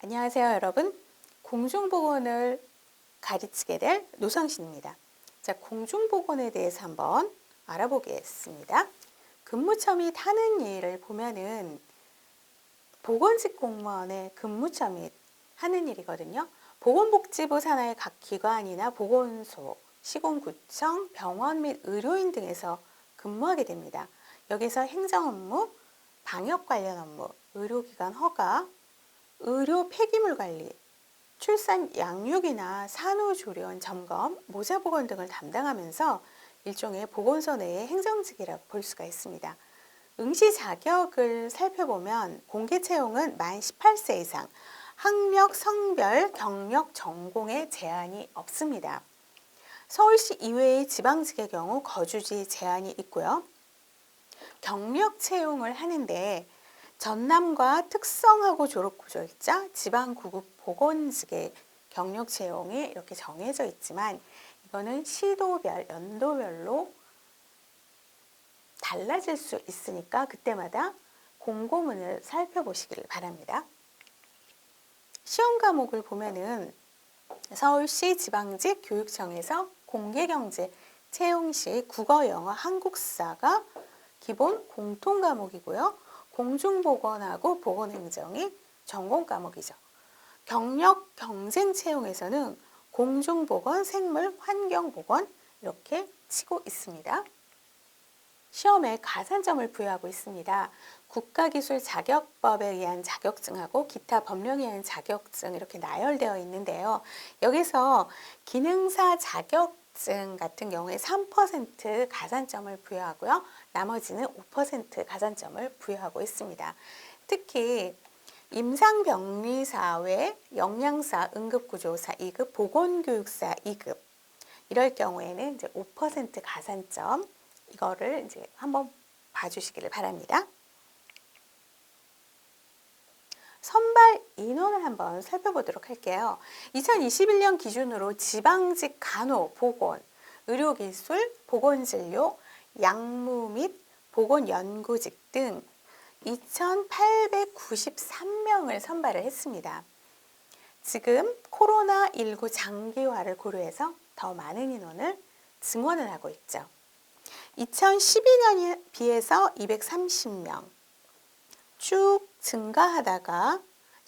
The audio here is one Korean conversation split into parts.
안녕하세요, 여러분. 공중보건을 가르치게 될 노성신입니다. 자, 공중보건에 대해서 한번 알아보겠습니다. 근무처 및 하는 일을 보면은 보건직 공무원의 근무처 및 하는 일이거든요. 보건복지부 산하의 각 기관이나 보건소, 시군구청, 병원 및 의료인 등에서 근무하게 됩니다. 여기서 행정업무, 방역 관련 업무, 의료기관 허가, 의료 폐기물 관리, 출산 양육이나 산후조리원 점검, 모자보건 등을 담당하면서 일종의 보건소 내의 행정직이라고 볼 수가 있습니다. 응시 자격을 살펴보면 공개 채용은 만 18세 이상, 학력, 성별, 경력, 전공에 제한이 없습니다. 서울시 이외의 지방직의 경우 거주지 제한이 있고요. 경력 채용을 하는데 전남과 특성화고 졸업구조일자, 지방구급 보건직의 경력 채용이 이렇게 정해져 있지만 이거는 시도별, 연도별로 달라질 수 있으니까 그때마다 공고문을 살펴보시기를 바랍니다. 시험 과목을 보면은 서울시 지방직 교육청에서 공개경제 채용 시 국어, 영어, 한국사가 기본 공통 과목이고요. 공중보건하고 보건행정이 전공 과목이죠. 경력 경쟁 채용에서는 공중보건, 생물, 환경보건 이렇게 치고 있습니다. 시험에 가산점을 부여하고 있습니다. 국가기술 자격법에 의한 자격증하고 기타 법령에 의한 자격증 이렇게 나열되어 있는데요. 여기서 기능사 자격증 같은 경우에 3% 가산점을 부여하고요. 나머지는 5% 가산점을 부여하고 있습니다. 특히 임상병리사 외 영양사, 응급구조사 2급, 보건교육사 2급 이럴 경우에는 이제 5% 가산점 이거를 이제 한번 봐주시기를 바랍니다. 선발 인원을 한번 살펴보도록 할게요. 2021년 기준으로 지방직 간호, 보건, 의료기술, 보건진료, 약무 및 보건연구직 등 2,893명을 선발을 했습니다. 지금 코로나19 장기화를 고려해서 더 많은 인원을 증원을 하고 있죠. 2012년에 비해서 230명 쭉 증가하다가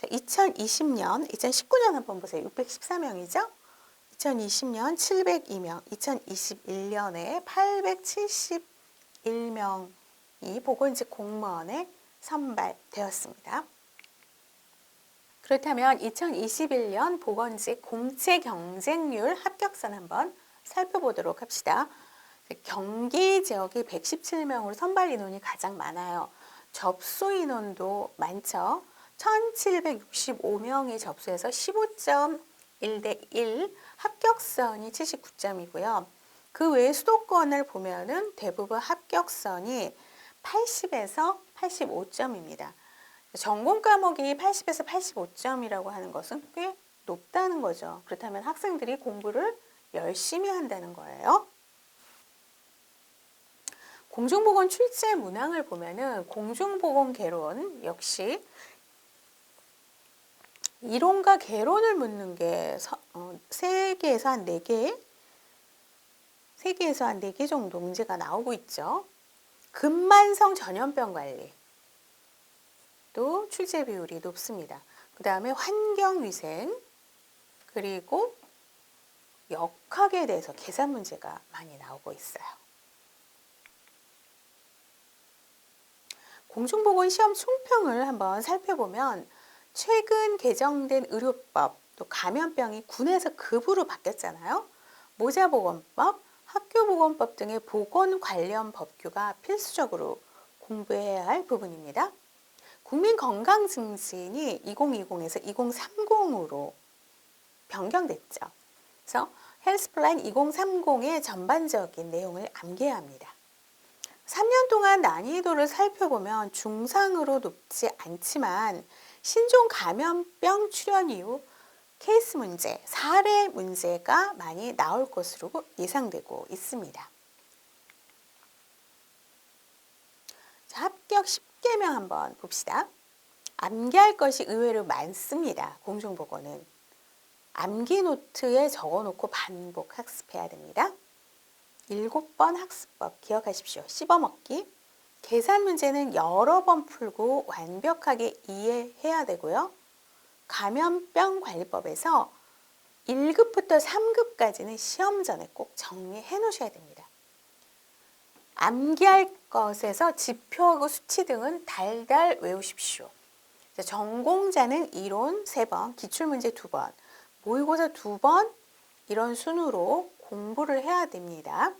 2020년, 2019년 한번 보세요. 614명이죠. 2020년 702명, 2021년에 871명이 보건직 공무원에 선발되었습니다. 그렇다면 2021년 보건직 공채 경쟁률 합격선 한번 살펴보도록 합시다. 경기 지역이 117명으로 선발 인원이 가장 많아요. 접수 인원도 많죠. 1765명이 접수해서 15.1대 1, 합격선이 79점이고요. 그 외에 수도권을 보면은 대부분 합격선이 80에서 85점입니다. 전공 과목이 80에서 85점이라고 하는 것은 꽤 높다는 거죠. 그렇다면 학생들이 공부를 열심히 한다는 거예요. 공중보건 출제 문항을 보면은 공중보건 개론 역시 이론과 개론을 묻는 게 3개에서 한 4개, 3개에서 한 4개 정도 문제가 나오고 있죠. 근만성 전염병 관리 또 출제 비율이 높습니다. 그 다음에 환경위생 그리고 역학에 대해서 계산 문제가 많이 나오고 있어요. 공중보건 시험 총평을 한번 살펴보면 최근 개정된 의료법, 또 감염병이 군에서 급으로 바뀌었잖아요. 모자보건법, 학교보건법 등의 보건 관련 법규가 필수적으로 공부해야 할 부분입니다. 국민건강증진이 2020에서 2030으로 변경됐죠. 그래서 헬스플랜 2030의 전반적인 내용을 암기해야 합니다. 3년 동안 난이도를 살펴보면 중상으로 높지 않지만 신종 감염병 출현 이후 케이스 문제, 사례 문제가 많이 나올 것으로 예상되고 있습니다. 자, 합격 10개명 한번 봅시다. 암기할 것이 의외로 많습니다. 공중보고는. 암기 노트에 적어놓고 반복 학습해야 됩니다. 7번 학습법 기억하십시오. 씹어먹기. 계산 문제는 여러 번 풀고 완벽하게 이해해야 되고요. 감염병 관리법에서 1급부터 3급까지는 시험 전에 꼭 정리해 놓으셔야 됩니다. 암기할 것에서 지표하고 수치 등은 달달 외우십시오. 전공자는 이론 3번, 기출문제 2번, 모의고사 2번 이런 순으로 공부를 해야 됩니다.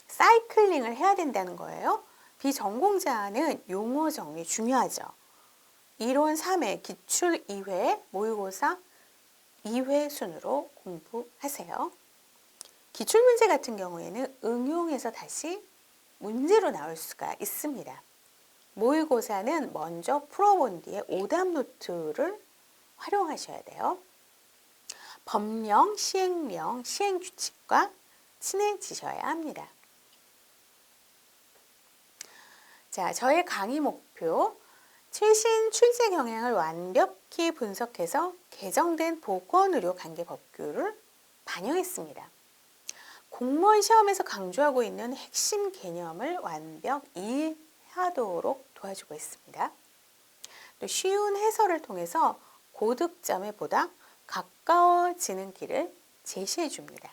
사이클링을 해야 된다는 거예요. 비전공자는 용어 정리 중요하죠. 이론 3회, 기출 2회, 모의고사 2회 순으로 공부하세요. 기출문제 같은 경우에는 응용해서 다시 문제로 나올 수가 있습니다. 모의고사는 먼저 풀어본 뒤에 오답 노트를 활용하셔야 돼요. 법령, 시행령, 시행규칙과 친해지셔야 합니다. 자, 저의 강의 목표, 최신 출제 경향을 완벽히 분석해서 개정된 보건의료 관계법규를 반영했습니다. 공무원 시험에서 강조하고 있는 핵심 개념을 완벽 이해하도록 도와주고 있습니다. 또 쉬운 해설을 통해서 고득점에 보다 가까워지는 길을 제시해 줍니다.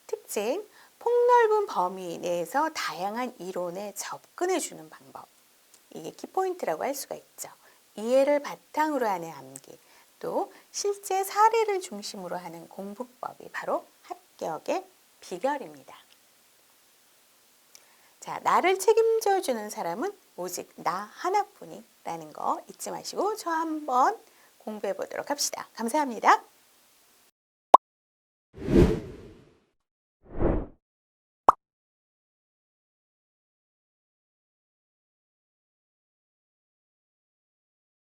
특징, 폭넓은 범위 내에서 다양한 이론에 접근해 주는 방법. 이게 키포인트라고 할 수가 있죠. 이해를 바탕으로 하는 암기, 또 실제 사례를 중심으로 하는 공부법이 바로 합격의 비결입니다. 자, 나를 책임져 주는 사람은 오직 나 하나뿐이라는 거 잊지 마시고 저 한번 공부해 보도록 합시다. 감사합니다.